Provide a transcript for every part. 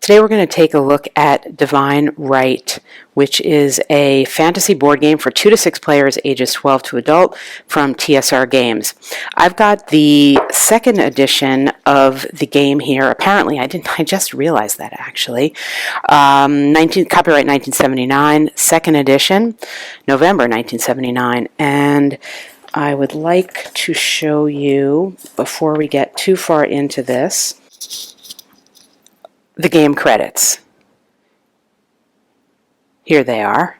Today we're going to take a look at Divine Right, which is a fantasy board game for 2 to 6 players ages 12 to adult from TSR Games. I've got the second edition of the game here. Apparently, I just realized that actually. Copyright 1979, second edition, November 1979. And I would like to show you, before we get too far into this, the game credits. Here they are.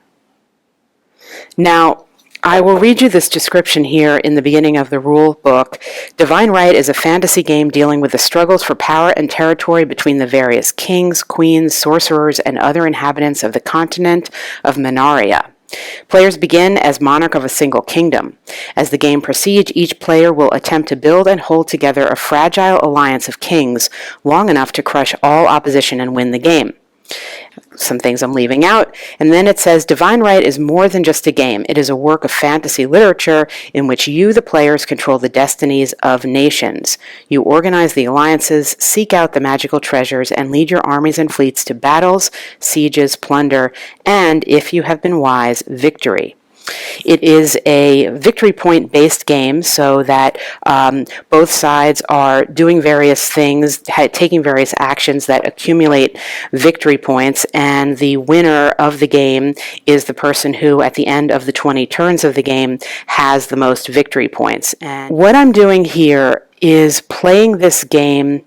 Now, I will read you this description here in the beginning of the rule book. Divine Right is a fantasy game dealing with the struggles for power and territory between the various kings, queens, sorcerers, and other inhabitants of the continent of Menaria. Players begin as monarch of a single kingdom. As the game proceeds, each player will attempt to build and hold together a fragile alliance of kings long enough to crush all opposition and win the game. Some things I'm leaving out. And then it says, Divine Right is more than just a game. It is a work of fantasy literature in which you, the players, control the destinies of nations. You organize the alliances, seek out the magical treasures, and lead your armies and fleets to battles, sieges, plunder, and, if you have been wise, victory. It is a victory point based game, so that both sides are doing various things, taking various actions that accumulate victory points, and the winner of the game is the person who, at the end of the 20 turns of the game, has the most victory points. And what I'm doing here is playing this game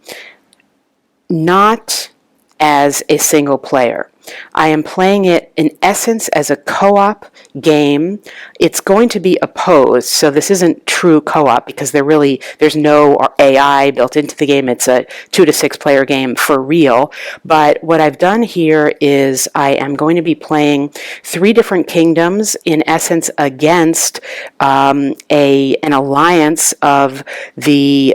not as a single player. I am playing it in essence as a co-op game. It's going to be opposed, so this isn't true co-op because there's no AI built into the game. It's a 2 to 6 player game for real. But what I've done here is I am going to be playing 3 different kingdoms in essence against an alliance of the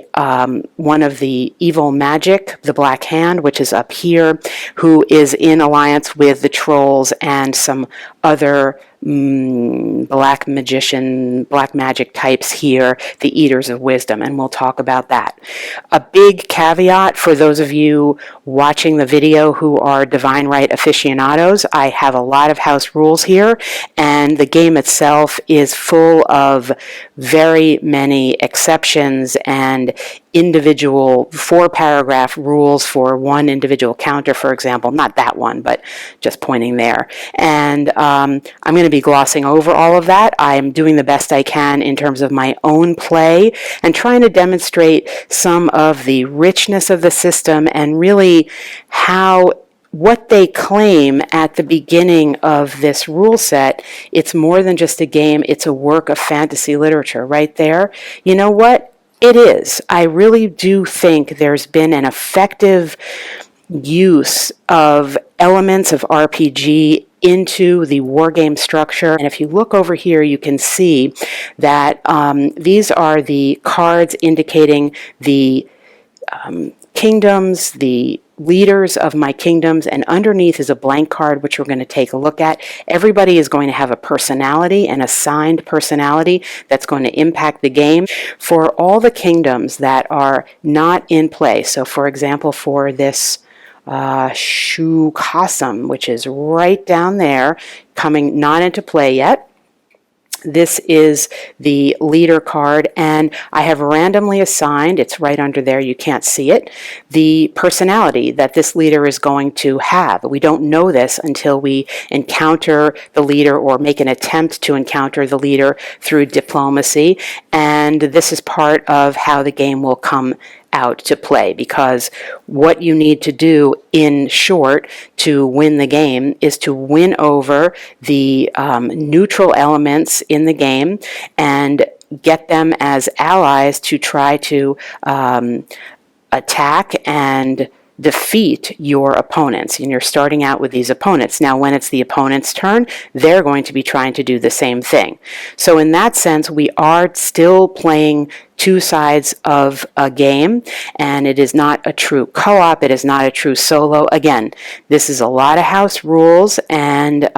one of the evil magic, the Black Hand, which is up here, who is in alliance with the trolls and some other black magic types here, the Eaters of Wisdom, and we'll talk about that. A big caveat for those of you watching the video who are Divine Right aficionados, I have a lot of house rules here, and the game itself is full of very many exceptions and individual 4-paragraph rules for one individual counter, for example. Not that one, but just pointing there. And I'm going to be glossing over all of that. I'm doing the best I can in terms of my own play and trying to demonstrate some of the richness of the system and really what they claim at the beginning of this rule set. It's more than just a game. It's a work of fantasy literature right there. You know what? It is. I really do think there's been an effective use of elements of RPG into the wargame structure. And if you look over here, you can see that these are the cards indicating the kingdoms, the leaders of my kingdoms, and underneath is a blank card which we're going to take a look at. Everybody is going to have a personality, an assigned personality that's going to impact the game. For all the kingdoms that are not in play, so for example for this Shukasam, which is right down there, coming not into play yet. This is the leader card, and I have randomly assigned, it's right under there, you can't see it, the personality that this leader is going to have. We don't know this until we encounter the leader or make an attempt to encounter the leader through diplomacy, and this is part of how the game will come out to play, because what you need to do in short to win the game is to win over the neutral elements in the game and get them as allies to try to attack and defeat your opponents. And you're starting out with these opponents. Now, when it's the opponent's turn, they're going to be trying to do the same thing. So in that sense, we are still playing two sides of a game, and it is not a true co-op. It is not a true solo. Again, this is a lot of house rules, and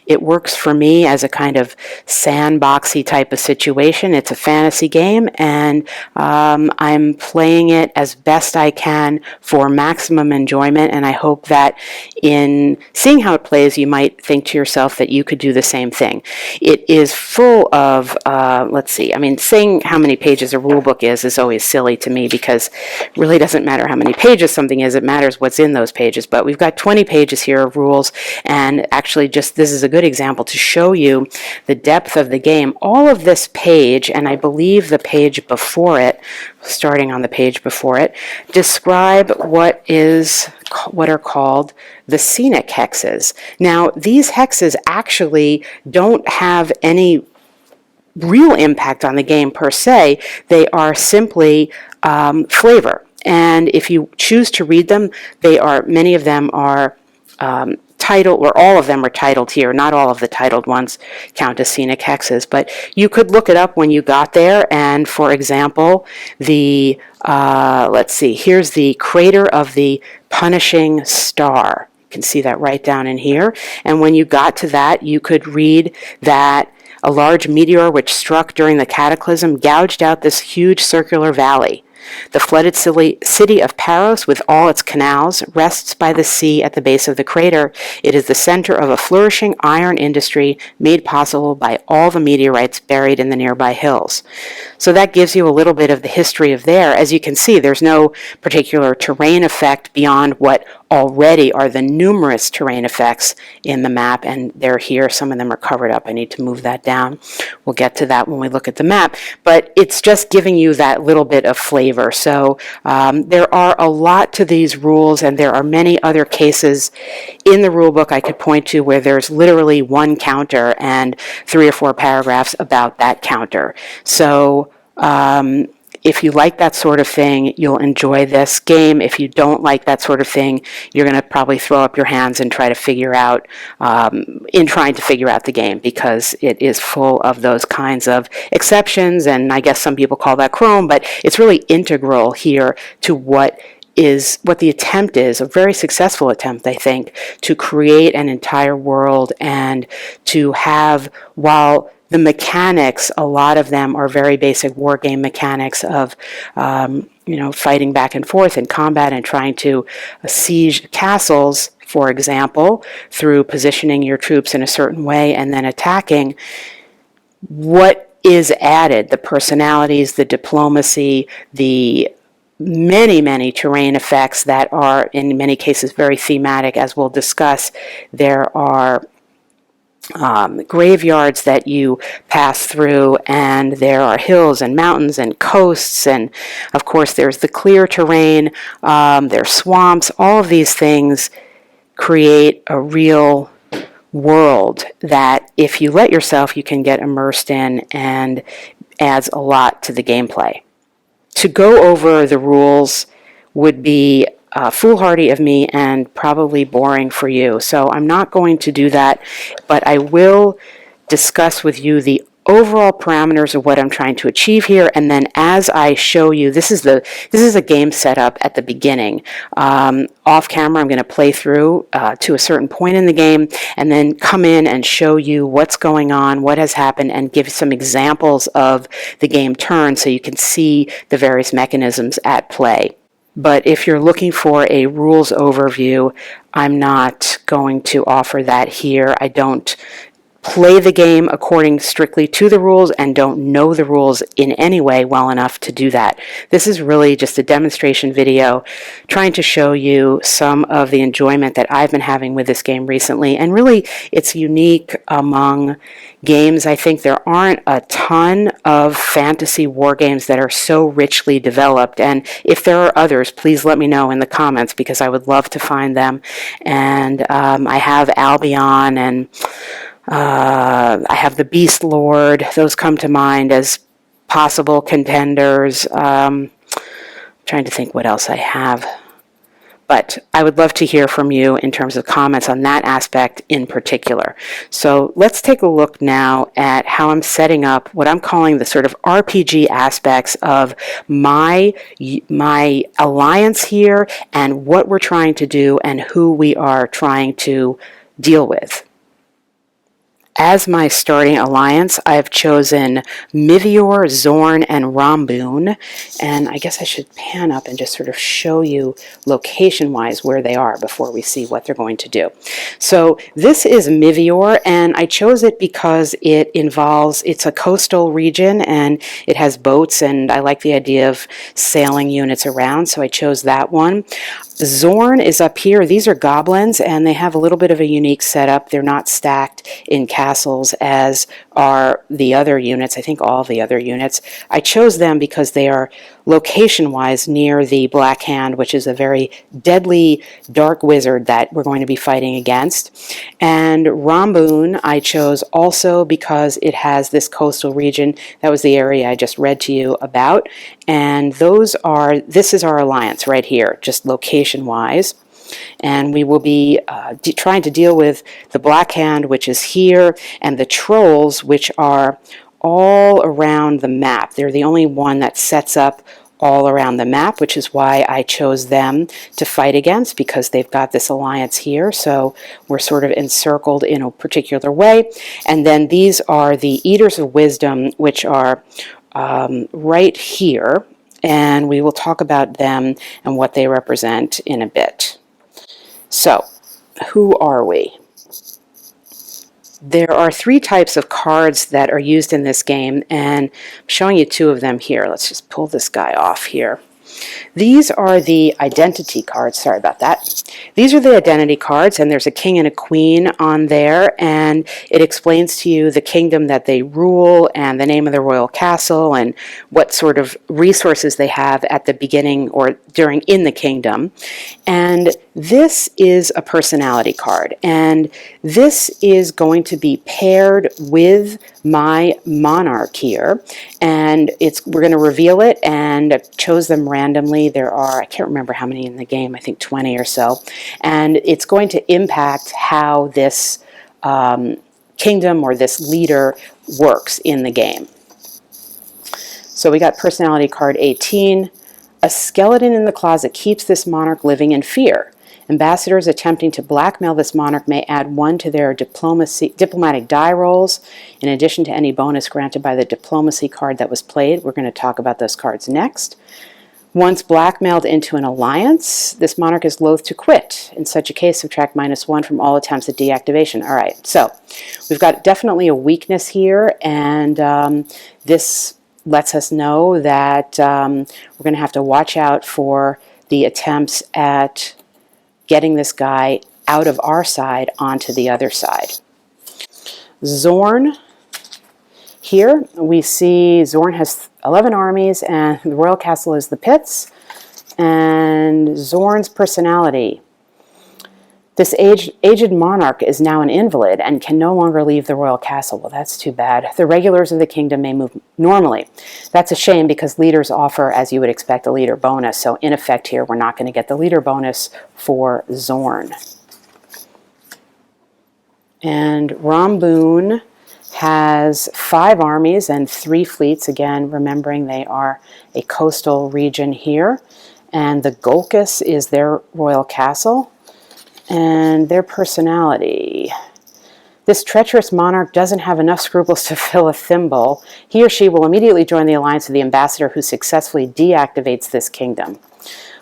it works for me as a kind of sandboxy type of situation. It's a fantasy game, and I'm playing it as best I can for maximum enjoyment, and I hope that in seeing how it plays, you might think to yourself that you could do the same thing. It is full of, let's see, I mean, saying how many pages a rule book is always silly to me, because it really doesn't matter how many pages something is, it matters what's in those pages. But we've got 20 pages here of rules, and actually just this is a good example to show you the depth of the game. All of this page, and I believe the page before it, starting on the page before it, describe what are called the scenic hexes. Now, these hexes actually don't have any real impact on the game per se. They are simply flavor. And if you choose to read them, many of them are titled, or all of them are titled here. Not all of the titled ones count as scenic hexes, but you could look it up when you got there. And for example, let's see, here's the crater of the punishing star. You can see that right down in here. And when you got to that, you could read that a large meteor which struck during the cataclysm gouged out this huge circular valley. The flooded city of Paros, with all its canals, rests by the sea at the base of the crater. It is the center of a flourishing iron industry made possible by all the meteorites buried in the nearby hills. So that gives you a little bit of the history of there. As you can see, there's no particular terrain effect beyond what already are the numerous terrain effects in the map, and they're here. Some of them are covered up. I need to move that down. We'll get to that when we look at the map, but it's just giving you that little bit of flavor. So there are a lot to these rules, and there are many other cases in the rule book I could point to where there's literally one counter and 3 or 4 paragraphs about that counter. So if you like that sort of thing, you'll enjoy this game. If you don't like that sort of thing, you're going to probably throw up your hands and trying to figure out the game, because it is full of those kinds of exceptions, and I guess some people call that Chrome, but it's really integral here to what the attempt is, a very successful attempt, I think, to create an entire world and to have, while the mechanics, a lot of them are very basic war game mechanics of, fighting back and forth in combat and trying to siege castles, for example, through positioning your troops in a certain way and then attacking. What is added? The personalities, the diplomacy, the many, many terrain effects that are in many cases very thematic, as we'll discuss. There are graveyards that you pass through, and there are hills and mountains and coasts, and of course there's the clear terrain, there's swamps. All of these things create a real world that, if you let yourself, you can get immersed in, and adds a lot to the gameplay. To go over the rules would be foolhardy of me and probably boring for you. So I'm not going to do that, but I will discuss with you the overall parameters of what I'm trying to achieve here, and then as I show you, this is a game setup at the beginning. Off camera, I'm going to play through to a certain point in the game, and then come in and show you what's going on, what has happened, and give some examples of the game turn so you can see the various mechanisms at play. But if you're looking for a rules overview, I'm not going to offer that here. I don't play the game according strictly to the rules and don't know the rules in any way well enough to do that. This is really just a demonstration video trying to show you some of the enjoyment that I've been having with this game recently, and really it's unique among games. I think there aren't a ton of fantasy war games that are so richly developed, and if there are others, please let me know in the comments, because I would love to find them. And I have Albion, and I have the Beast Lord. Those come to mind as possible contenders. Trying to think what else I have. But I would love to hear from you in terms of comments on that aspect in particular. So let's take a look now at how I'm setting up what I'm calling the sort of RPG aspects of my alliance here and what we're trying to do and who we are trying to deal with. As my starting alliance, I've chosen Mivior, Zorn, and Ramboon. And I guess I should pan up and just sort of show you location-wise where they are before we see what they're going to do. So this is Mivior, and I chose it because it's a coastal region, and it has boats, and I like the idea of sailing units around, so I chose that one. Zorn is up here. These are goblins, and they have a little bit of a unique setup. They're not stacked in castles as are the other units. I think all the other units. I chose them because they are location-wise near the Black Hand, which is a very deadly dark wizard that we're going to be fighting against. And Ramboon I chose also because it has this coastal region. That was the area I just read to you about. And this is our alliance right here, just location-wise. And we will be trying to deal with the Black Hand, which is here, and the trolls, which are all around the map. They're the only one that sets up all around the map, which is why I chose them to fight against, because they've got this alliance here. So we're sort of encircled in a particular way. And then these are the Eaters of Wisdom, which are right here. And we will talk about them and what they represent in a bit. So, who are we? There are 3 types of cards that are used in this game, and I'm showing you 2 of them here. Let's just pull this guy off here. These are the identity cards. Sorry about that. These are the identity cards, and there's a king and a queen on there, and it explains to you the kingdom that they rule and the name of the royal castle and what sort of resources they have at the beginning or in the kingdom. And this is a personality card, and this is going to be paired with my monarch here, and we're going to reveal it, and I chose them randomly. There are, I can't remember how many in the game, I think 20 or so, and it's going to impact how this kingdom or this leader works in the game. So we got personality card 18. A skeleton in the closet keeps this monarch living in fear. Ambassadors attempting to blackmail this monarch may add 1 to their diplomatic die rolls, in addition to any bonus granted by the diplomacy card that was played. We're going to talk about those cards next. Once blackmailed into an alliance, this monarch is loath to quit. In such a case, subtract -1 from all attempts at deactivation. All right, so we've got definitely a weakness here, and this lets us know that we're going to have to watch out for the attempts at getting this guy out of our side onto the other side. Zorn. Here we see Zorn has 11 armies, and the royal castle is the pits. And Zorn's personality. This aged monarch is now an invalid and can no longer leave the royal castle. Well, that's too bad. The regulars of the kingdom may move normally. That's a shame, because leaders offer, as you would expect, a leader bonus. So in effect here, we're not going to get the leader bonus for Zorn. And Ramboon has 5 armies and 3 fleets. Again, remembering they are a coastal region here. And the Golkus is their royal castle. And their personality. This treacherous monarch doesn't have enough scruples to fill a thimble. He or she will immediately join the alliance of the ambassador who successfully deactivates this kingdom.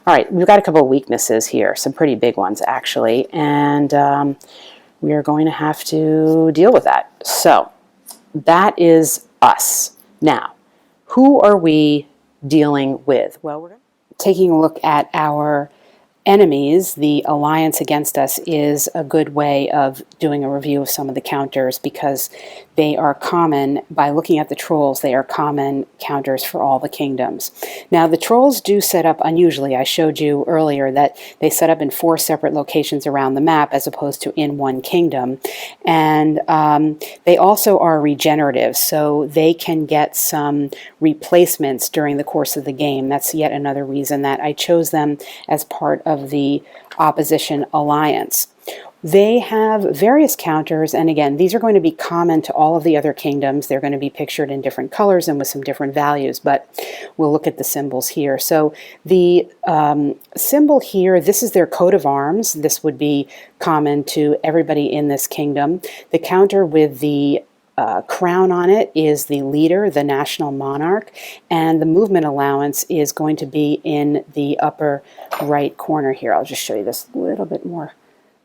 All right, we've got a couple of weaknesses here, some pretty big ones actually, and we are going to have to deal with that. So that is us. Now, who are we dealing with? Well, we're taking a look at our enemies. The alliance against us is a good way of doing a review of some of the counters, because they are common, by looking at the trolls, they are common counters for all the kingdoms. Now the trolls do set up unusually. I showed you earlier that they set up in 4 separate locations around the map as opposed to in one kingdom. And they also are regenerative, so they can get some replacements during the course of the game. That's yet another reason that I chose them as part of the opposition alliance. They have various counters, and again, these are going to be common to all of the other kingdoms. They're going to be pictured in different colors and with some different values, but we'll look at the symbols here. So the symbol here, this is their coat of arms. This would be common to everybody in this kingdom. The counter with the crown on it is the leader, the national monarch, and the movement allowance is going to be in the upper right corner here. I'll just show you this a little bit more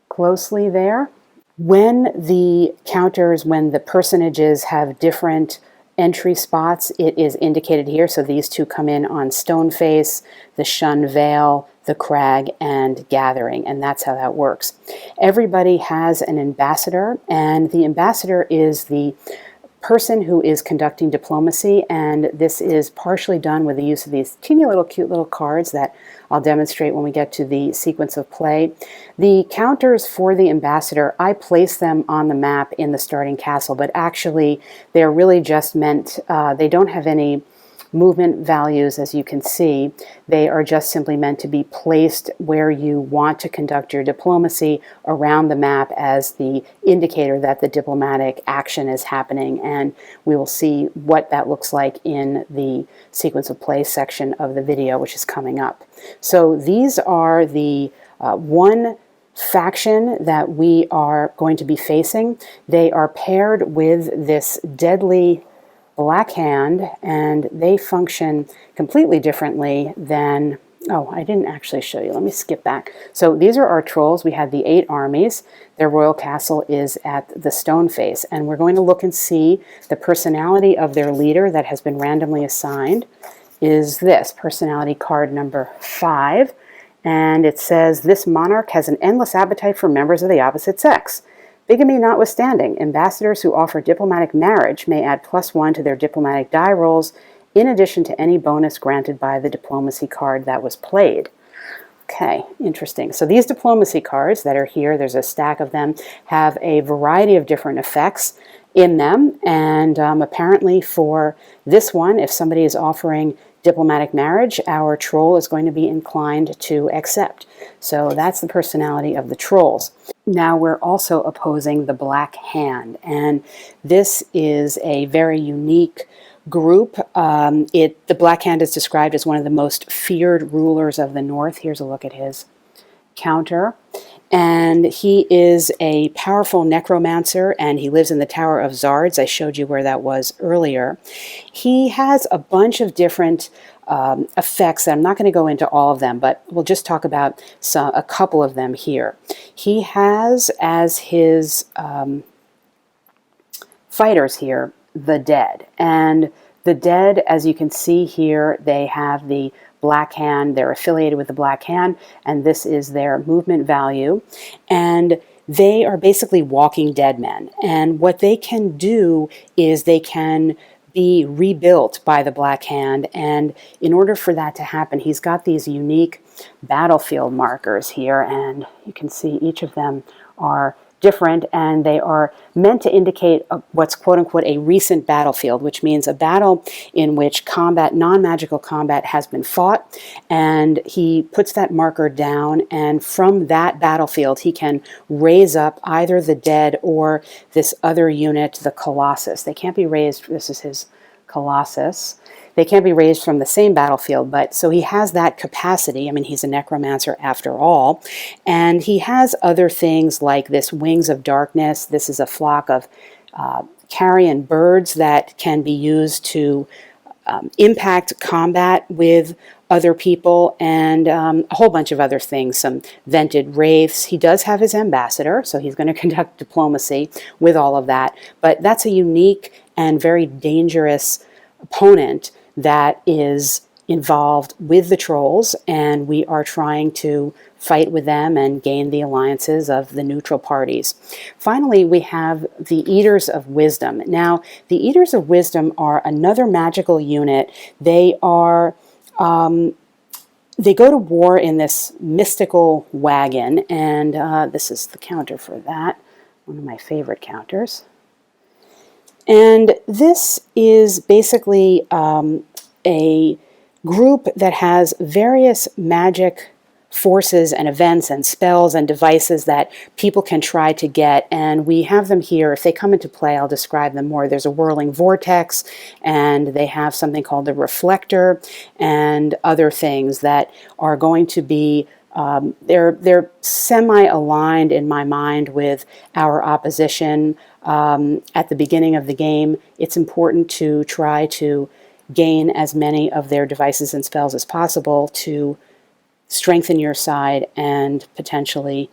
closely there. When the counters, when the personages have different entry spots, it is indicated here. So these two come in on Stoneface, the Shun Vale, the Crag, and Gathering, and that's how that works. Everybody has an ambassador, and the ambassador is the person who is conducting diplomacy, and this is partially done with the use of these teeny little cute little cards that I'll demonstrate when we get to the sequence of play. The counters for the ambassador, I place them on the map in the starting castle, but actually they're really just meant, they don't have any movement values, as you can see. They are just simply meant to be placed where you want to conduct your diplomacy around the map as the indicator that the diplomatic action is happening, and we will see what that looks like in the sequence of play section of the video, which is coming up. So these are the one faction that we are going to be facing. They are paired with this deadly Black Hand, and they function completely differently than, oh, I didn't actually show you. Let me skip back. So these are our trolls. We have the 8 armies. Their royal castle is at the Stoneface, and we're going to look and see the personality of their leader that has been randomly assigned is this, personality card number 5, and it says, this monarch has an endless appetite for members of the opposite sex. Bigamy notwithstanding, ambassadors who offer diplomatic marriage may add +1 to their diplomatic die rolls in addition to any bonus granted by the diplomacy card that was played. Okay, interesting. So these diplomacy cards that are here, there's a stack of them, have a variety of different effects in them, and apparently for this one, if somebody is offering diplomatic marriage, our troll is going to be inclined to accept. So that's the personality of the trolls. Now we're also opposing the Black Hand, and this is a very unique group. The Black Hand is described as one of the most feared rulers of the North. Here's a look at his counter. And he is a powerful necromancer, and he lives in the Tower of Zards. I showed you where that was earlier. He has a bunch of different effects. I'm not going to go into all of them, but we'll just talk about a couple of them here. He has as his fighters here the dead, and the dead, as you can see here, they have the Black Hand. They're affiliated with the Black Hand, and this is their movement value, and they are basically walking dead men, and what they can do is they can be rebuilt by the Black Hand, and in order for that to happen, he's got these unique battlefield markers here, and you can see each of them are different, and they are meant to indicate what's quote-unquote a recent battlefield, which means a battle in which combat, non-magical combat, has been fought, and he puts that marker down, and from that battlefield he can raise up either the dead or this other unit, the Colossus. They can't be raised, this is his Colossus. They can't be raised from the same battlefield, but so he has that capacity. I mean, he's a necromancer after all, and he has other things like this Wings of Darkness. This is a flock of carrion birds that can be used to impact combat with other people, and a whole bunch of other things, some vented wraiths. He does have his ambassador, so he's going to conduct diplomacy with all of that, but that's a unique and very dangerous opponent that is involved with the trolls, and we are trying to fight with them and gain the alliances of the neutral parties. Finally, we have the Eaters of Wisdom. Now, the Eaters of Wisdom are another magical unit. They are they go to war in this mystical wagon, and this is the counter for that, one of my favorite counters. And this is basically a group that has various magic forces and events and spells and devices that people can try to get, and we have them here. If they come into play, I'll describe them more. There's a whirling vortex, and they have something called the reflector and other things that are going to be they're semi-aligned in my mind with our opposition. At the beginning of the game, it's important to try to gain as many of their devices and spells as possible to strengthen your side and potentially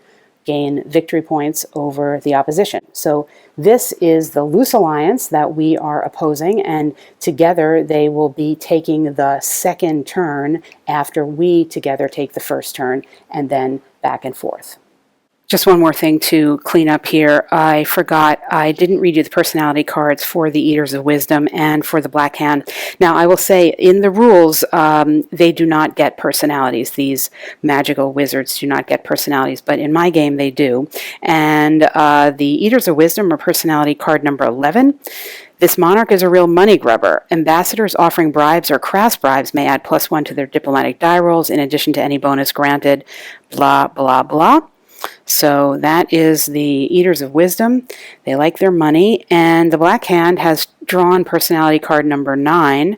gain victory points over the opposition. So this is the loose alliance that we are opposing, and together they will be taking the second turn after we together take the first turn, and then back and forth. Just one more thing to clean up here. I forgot, I didn't read you the personality cards for the Eaters of Wisdom and for the Black Hand. Now, I will say, in the rules, they do not get personalities. These magical wizards do not get personalities, but in my game they do. And the Eaters of Wisdom are personality card number 11. This monarch is a real money grubber. Ambassadors offering bribes or crass bribes may add +1 to their diplomatic die rolls in addition to any bonus granted, blah, blah, blah. So that is the Eaters of Wisdom. They like their money. And the Black Hand has drawn personality card number 9.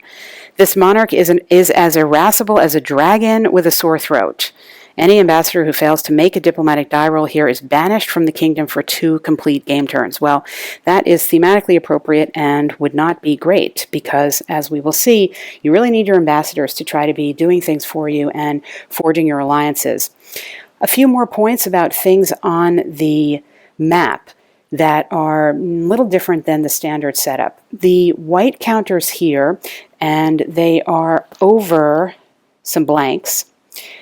This monarch is as irascible as a dragon with a sore throat. Any ambassador who fails to make a diplomatic die roll here is banished from the kingdom for 2 complete game turns. Well, that is thematically appropriate and would not be great because, as we will see, you really need your ambassadors to try to be doing things for you and forging your alliances. A few more points about things on the map that are a little different than the standard setup. The white counters here, and they are over some blanks.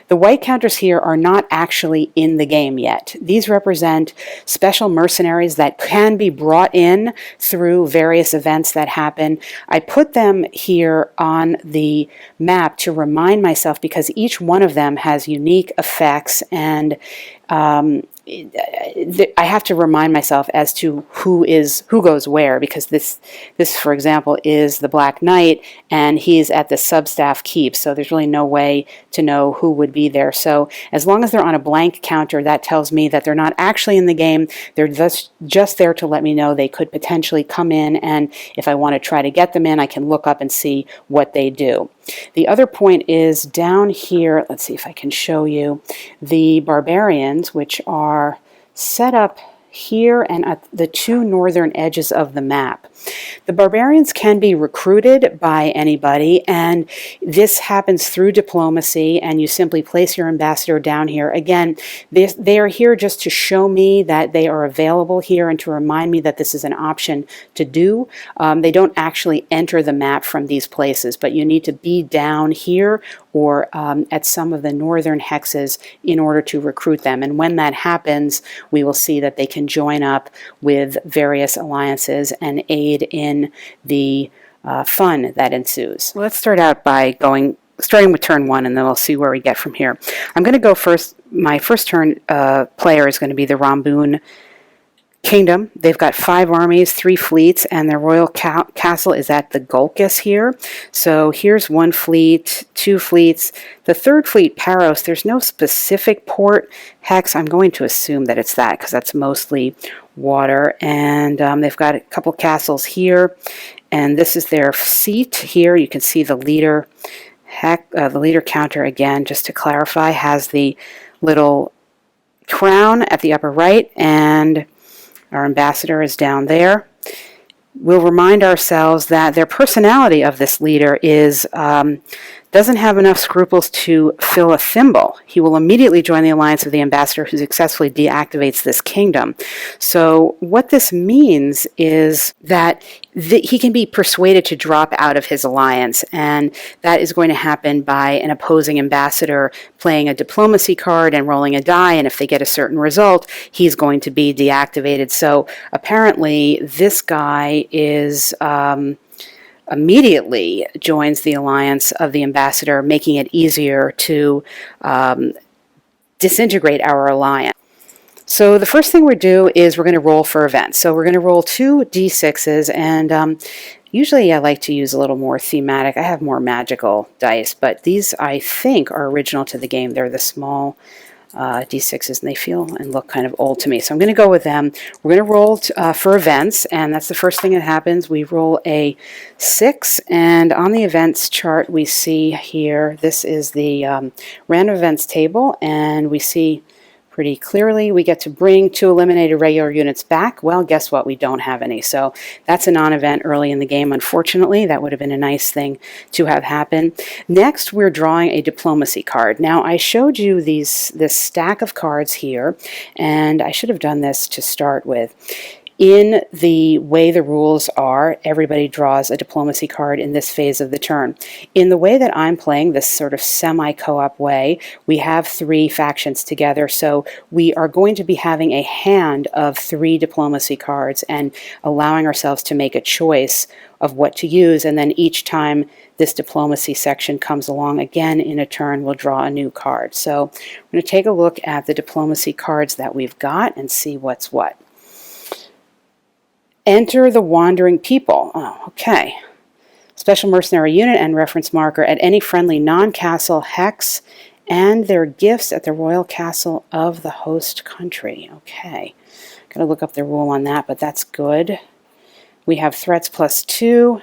The white counters here are not actually in the game yet. These represent special mercenaries that can be brought in through various events that happen. I put them here on the map to remind myself because each one of them has unique effects, and I have to remind myself as to who goes where, because this for example is the Black Knight, and he's at the substaff keep, so there's really no way to know who would be there. So as long as they're on a blank counter, that tells me that they're not actually in the game. They're just there to let me know they could potentially come in, and if I want to try to get them in, I can look up and see what they do. The other point is down here, let's see if I can show you, the barbarians, which are set up here and at the 2 northern edges of the map. The barbarians can be recruited by anybody, and this happens through diplomacy, and you simply place your ambassador down here. Again, they are here just to show me that they are available here and to remind me that this is an option to do. They don't actually enter the map from these places, but you need to be down here or at some of the northern hexes in order to recruit them. And when that happens, we will see that they can join up with various alliances and aid in the fun that ensues. Well, let's start out by starting with turn 1, and then we'll see where we get from here. I'm going to go first. My first turn player is going to be the Ramboon Kingdom. They've got 5 armies, 3 fleets, and their royal castle is at the Gulkis here. So here's 1 fleet, 2 fleets. The 3rd fleet, Paros, there's no specific port hex. I'm going to assume that it's that because that's mostly water. And they've got a couple castles here, and this is their seat here. You can see the leader counter again, just to clarify, has the little crown at the upper right, and our ambassador is down there. We'll remind ourselves that their personality of this leader is doesn't have enough scruples to fill a thimble. He will immediately join the alliance of the ambassador who successfully deactivates this kingdom. So what this means is that he can be persuaded to drop out of his alliance, and that is going to happen by an opposing ambassador playing a diplomacy card and rolling a die, and if they get a certain result, he's going to be deactivated. So apparently this guy is immediately joins the alliance of the ambassador, making it easier to disintegrate our alliance. So the first thing we do is we're going to roll for events. So we're going to roll 2 d6s, and usually I like to use a little more thematic. I have more magical dice, but these I think are original to the game. They're the small d6s, and they feel and look kind of old to me. So I'm going to go with them. We're going to roll for events, and that's the first thing that happens. We roll a 6, and on the events chart we see here, this is the random events table, and we see pretty clearly we get to bring 2 eliminated regular units back. Well, guess what? We don't have any. So that's a non-event early in the game, unfortunately. That would have been a nice thing to have happen. Next, we're drawing a diplomacy card. Now, I showed you this stack of cards here, and I should have done this to start with. In the way the rules are, everybody draws a diplomacy card in this phase of the turn. In the way that I'm playing, this sort of semi-co-op way, we have 3 factions together, so we are going to be having a hand of 3 diplomacy cards and allowing ourselves to make a choice of what to use, and then each time this diplomacy section comes along again in a turn, we'll draw a new card. So we're going to take a look at the diplomacy cards that we've got and see what's what. Enter the Wandering People. Oh, okay. Special mercenary unit and reference marker at any friendly non-castle hex and their gifts at the royal castle of the host country. Okay. Got to look up the rule on that, but that's good. We have threats +2.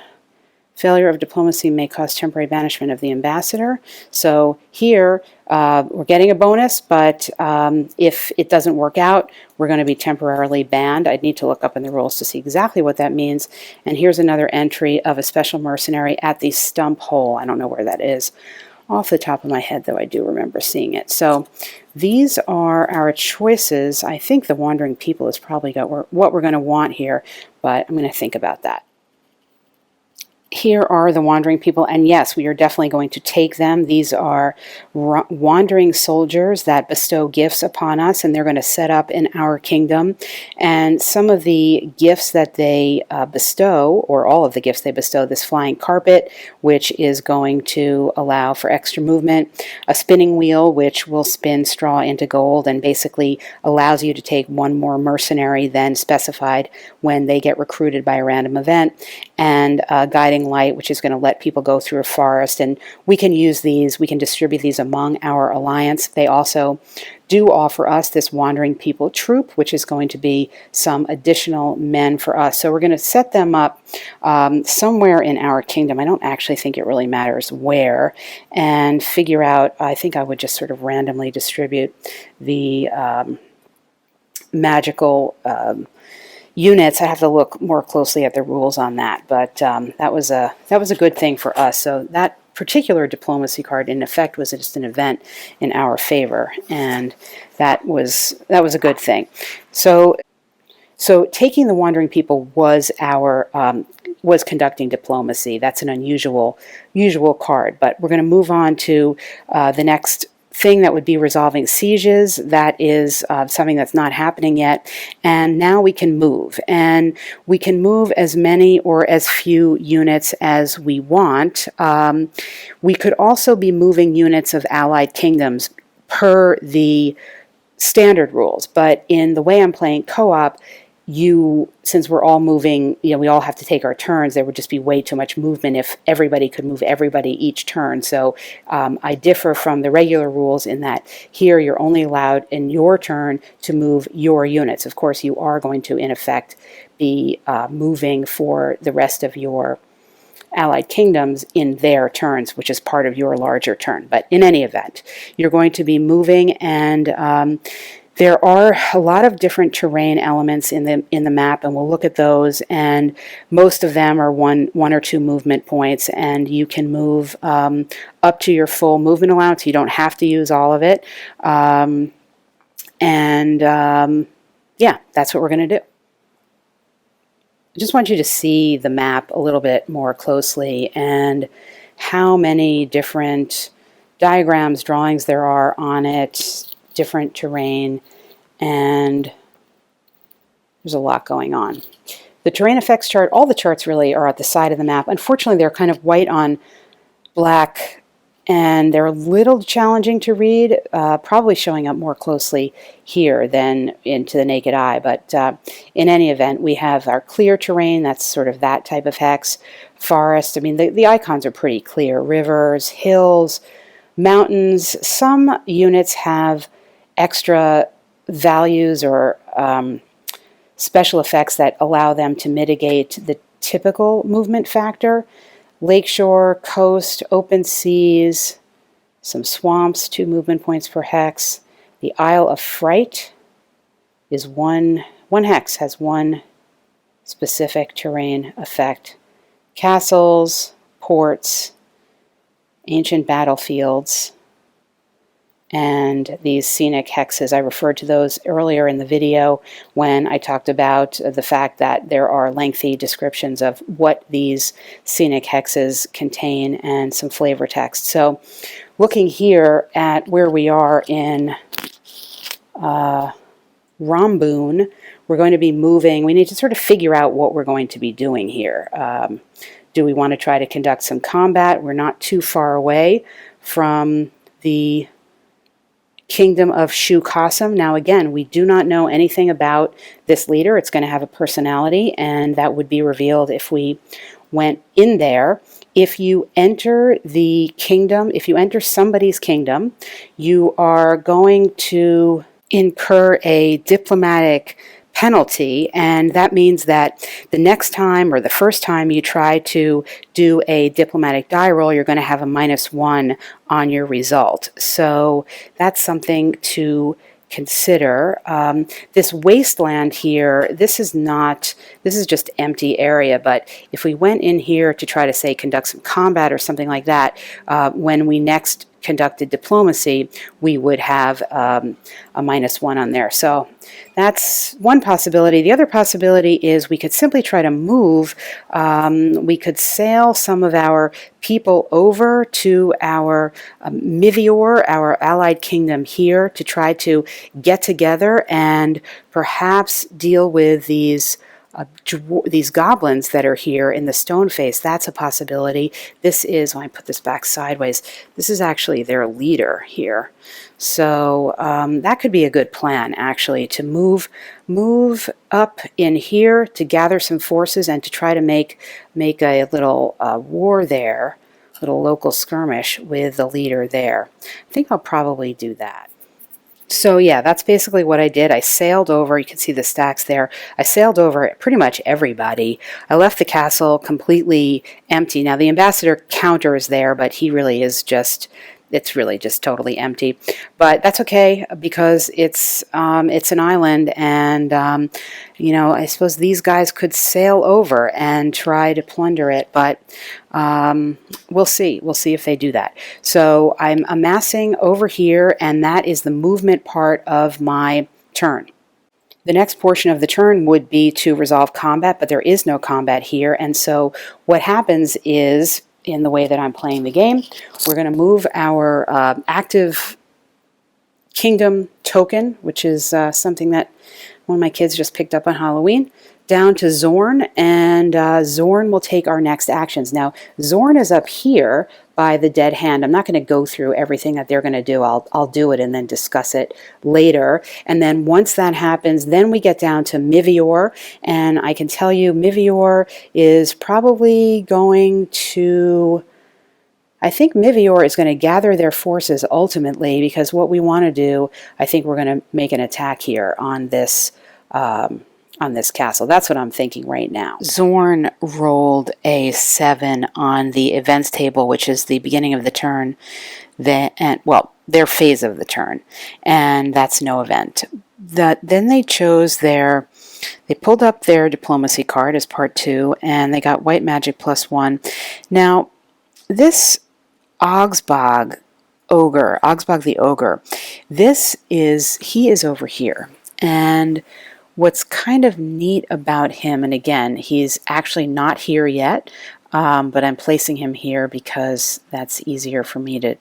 Failure of diplomacy may cause temporary banishment of the ambassador. So here we're getting a bonus, but if it doesn't work out, we're going to be temporarily banned. I'd need to look up in the rules to see exactly what that means. And here's another entry of a special mercenary at the stump hole. I don't know where that is. Off the top of my head, though, I do remember seeing it. So these are our choices. I think the Wandering People has probably got what we're going to want here, but I'm going to think about that. Here are the Wandering People, and yes, we are definitely going to take them. These are wandering soldiers that bestow gifts upon us, and they're going to set up in our kingdom. And some of the gifts that they bestow, or all of the gifts they bestow, this flying carpet, which is going to allow for extra movement, a spinning wheel, which will spin straw into gold and basically allows you to take 1 more mercenary than specified when they get recruited by a random event, and guiding light, which is going to let people go through a forest, and we can use these, we can distribute these among our alliance. They also do offer us this Wandering People troop, which is going to be some additional men for us. So we're going to set them up somewhere in our kingdom. I don't actually think it really matters where, and figure out, I think I would just sort of randomly distribute the magical units. I have to look more closely at the rules on that, but that was a good thing for us. So that particular diplomacy card, in effect, was just an event in our favor, and that was a good thing. So taking the Wandering People was our was conducting diplomacy. That's an unusual card, but we're going to move on to the next thing that would be resolving sieges. That is something that's not happening yet, and now we can move, and we can move as many or as few units as we want. We could also be moving units of allied kingdoms per the standard rules, but in the way I'm playing co-op, since we're all moving, we all have to take our turns, there would just be way too much movement if everybody could move everybody each turn. So I differ from the regular rules in that here you're only allowed in your turn to move your units. Of course, you are going to, in effect, be moving for the rest of your allied kingdoms in their turns, which is part of your larger turn. But in any event, you're going to be moving, and There are a lot of different terrain elements in the map, and we'll look at those. And most of them are one or two movement points, and you can move up to your full movement allowance. You don't have to use all of it. Yeah, that's what we're going to do. I just want you to see the map a little bit more closely and how many different diagrams, drawings there are on it, different terrain, and there's a lot going on. The terrain effects chart, all the charts really are at the side of the map. Unfortunately, they're kind of white on black, and they're a little challenging to read, probably showing up more closely here than into the naked eye. But in any event, we have our clear terrain, that's sort of that type of hex. Forest, I mean, the icons are pretty clear. Rivers, hills, mountains. Some units have extra values or special effects that allow them to mitigate the typical movement factor. Lakeshore, coast, open seas, some swamps, 2 movement points per hex. The Isle of Fright is one hex, has 1 specific terrain effect. Castles, ports, ancient battlefields, and these scenic hexes. I referred to those earlier in the video when I talked about the fact that there are lengthy descriptions of what these scenic hexes contain and some flavor text. So looking here at where we are in Ramboon, we're going to be moving. We need to sort of figure out what we're going to be doing here. Do we want to try to conduct some combat? We're not too far away from the Kingdom of Shu Qasim. Now again, we do not know anything about this leader. It's going to have a personality, and that would be revealed if we went in there. If you enter the kingdom, if you enter somebody's kingdom, you are going to incur a diplomatic penalty, and that means that the next time or the first time you try to do a diplomatic die roll, you're going to have a -1 on your result. So that's something to consider. This wasteland here, this is just empty area, but if we went in here to try to, say, conduct some combat or something like that, when we next conducted diplomacy, we would have a -1 on there. So that's one possibility. The other possibility is we could simply try to move. We could sail some of our people over to our Mivior, our allied kingdom here, to try to get together and perhaps deal with these goblins that are here in the stone face. That's a possibility. This is, when I put this back sideways, this is actually their leader here. So that could be a good plan, actually, to move up in here to gather some forces and to try to make a little war there, little local skirmish with the leader there. I think I'll probably do that. So yeah, that's basically what I did. I sailed over, you can see the stacks there. I sailed over pretty much everybody. I left the castle completely empty. Now the ambassador counter is there, but he really is just, it's really just totally empty. But that's okay, because it's an island, and you know, I suppose these guys could sail over and try to plunder it, but we'll see. We'll see if they do that. So I'm amassing over here, and that is the movement part of my turn. The next portion of the turn would be to resolve combat, but there is no combat here, and so what happens is, in the way that I'm playing the game, we're going to move our active kingdom token, which is something that one of my kids just picked up on Halloween, down to Zorn, and Zorn will take our next actions. Now, Zorn is up here by the dead hand. I'm not going to go through everything that they're going to do. I'll do it and then discuss it later. And then once that happens, then we get down to Mivior, and I can tell you Mivior is probably going to, I think Mivior is going to gather their forces ultimately, because what we want to do, I think we're going to make an attack here on this castle. That's what I'm thinking right now. Zorn rolled a 7 on the events table, which is the beginning of the turn. Well, their phase of the turn, and that's no event. Then they pulled up their diplomacy card as part 2, and they got white magic +1. Now, this Augsbog the ogre, he is over here. And what's kind of neat about him, and again, he's actually not here yet, but I'm placing him here because that's easier for me to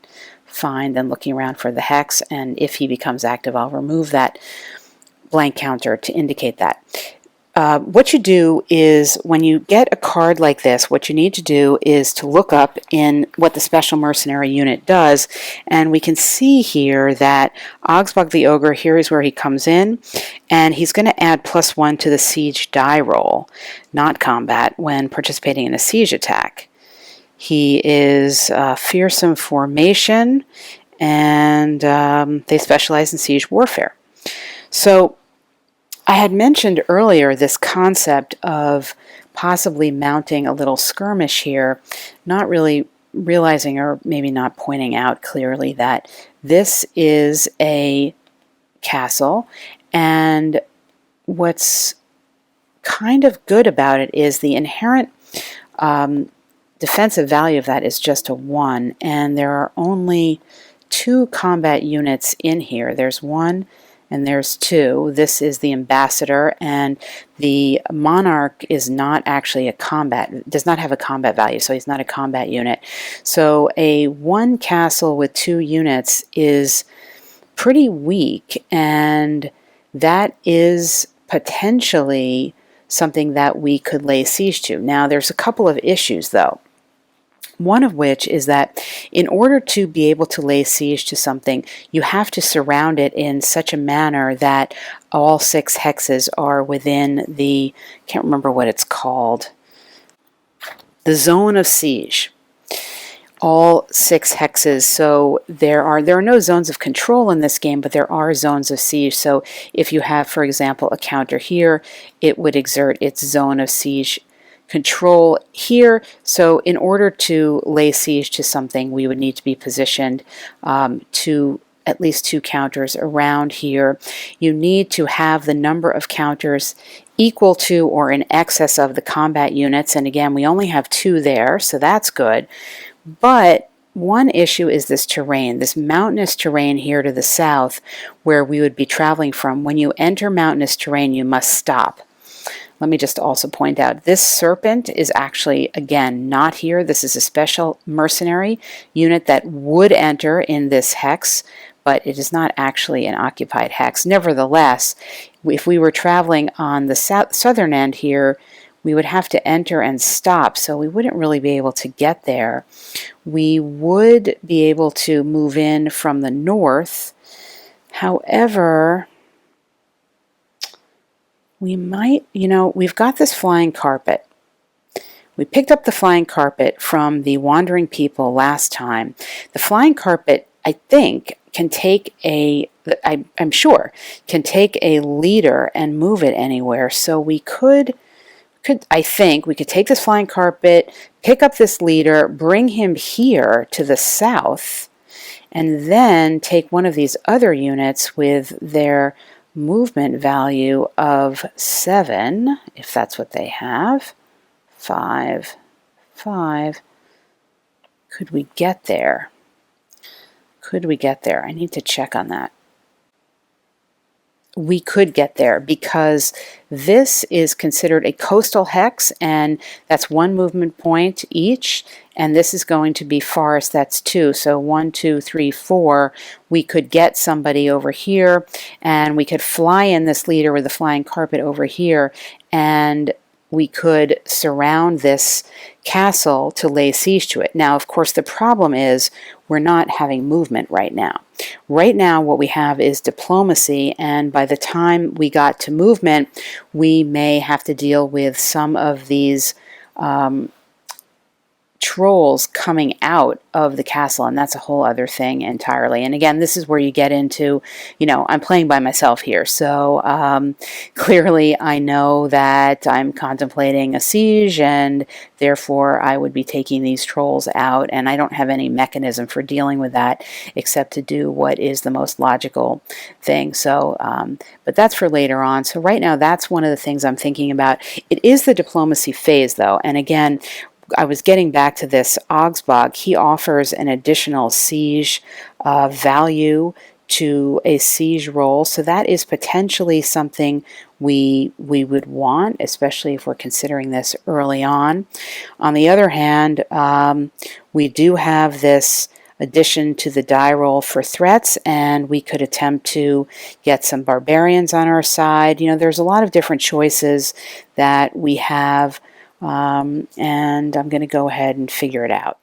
find than looking around for the hex, and if he becomes active, I'll remove that blank counter to indicate that. What you do is, when you get a card like this, what you need to do is to look up in what the special mercenary unit does, and we can see here that Augsbog the Ogre, here is where he comes in, and he's going to add +1 to the siege die roll, not combat, when participating in a siege attack. He is fearsome formation, and they specialize in siege warfare. So I had mentioned earlier this concept of possibly mounting a little skirmish here, not really realizing, or maybe not pointing out clearly, that this is a castle, and what's kind of good about it is the inherent defensive value of that is just a 1, and there are only 2 combat units in here. There's 1 and there's 2. This is the ambassador, and the monarch is not actually does not have a combat value, so he's not a combat unit. So a 1 castle with 2 units is pretty weak, and that is potentially something that we could lay siege to. Now, there's a couple of issues, though. One of which is that in order to be able to lay siege to something, you have to surround it in such a manner that all 6 hexes are within the, can't remember what it's called, the zone of siege. All 6 hexes. So there are no zones of control in this game, but there are zones of siege. So if you have, for example, a counter here, it would exert its zone of siege control here. So in order to lay siege to something, we would need to be positioned to at least 2 counters around here. You need to have the number of counters equal to or in excess of the combat units, and again, we only have 2 there, so that's good. But one issue is this terrain, this mountainous terrain here to the south, where we would be traveling from. When you enter mountainous terrain, you must stop. Let me just also point out, this serpent is actually, again, not here. This is a special mercenary unit that would enter in this hex, but it is not actually an occupied hex. Nevertheless, if we were traveling on the southern end here, we would have to enter and stop, so we wouldn't really be able to get there. We would be able to move in from the north. However, we might, we've got this flying carpet. We picked up the flying carpet from the wandering people last time. The flying carpet, I think, can take I'm sure, can take a leader and move it anywhere. So we I think we could take this flying carpet, pick up this leader, bring him here to the south, and then take one of these other units with their movement value of 7, if that's what they have. 5, 5. Could we get there? Could we get there? I need to check on that. We could get there because this is considered a coastal hex, and that's 1 movement point each, and this is going to be forest, that's 2. So 1, 2, 3, 4. We could get somebody over here, and we could fly in this leader with the flying carpet over here, and we could surround this castle to lay siege to it. Now, of course, the problem is we're not having movement right now. Right now, what we have is diplomacy, and by the time we got to movement, we may have to deal with some of these trolls coming out of the castle, and that's a whole other thing entirely. And again, this is where you get into, I'm playing by myself here, so clearly I know that I'm contemplating a siege, and therefore I would be taking these trolls out, and I don't have any mechanism for dealing with that except to do what is the most logical thing. So, but that's for later on. So right now, that's one of the things I'm thinking about. It is the diplomacy phase, though, and again, I was getting back to this Augsburg. He offers an additional siege value to a siege roll, so that is potentially something we would want, especially if we're considering this early on. On the other hand, we do have this addition to the die roll for threats, and we could attempt to get some barbarians on our side. There's a lot of different choices that we have, and I'm going to go ahead and figure it out.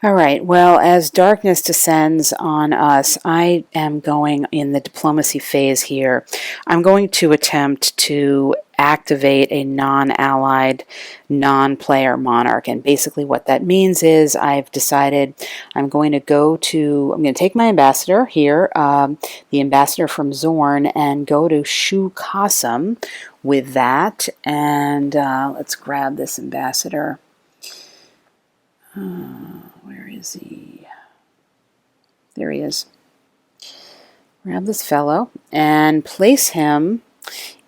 All right, well, as darkness descends on us, I am going in the diplomacy phase here. I'm going to attempt to activate a non-allied, non-player monarch. And basically what that means is I've decided I'm going to take my ambassador here, the ambassador from Zorn, and go to Shu Kasum with that. And let's grab this ambassador. Where is he? There he is. Grab this fellow and place him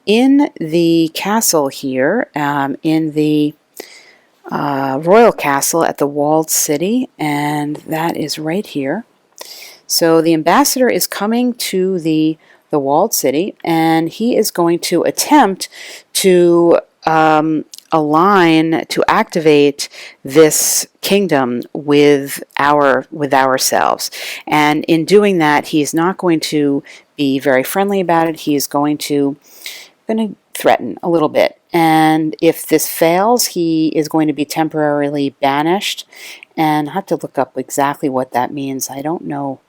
in the castle here, in the royal castle at the walled city, and that is right here. So the ambassador is coming to the walled city, and he is going to attempt to align, to activate this kingdom with ourselves. And in doing that, he's not going to be very friendly about it. He is going to threaten a little bit. And if this fails, he is going to be temporarily banished. And I have to look up exactly what that means. I don't know.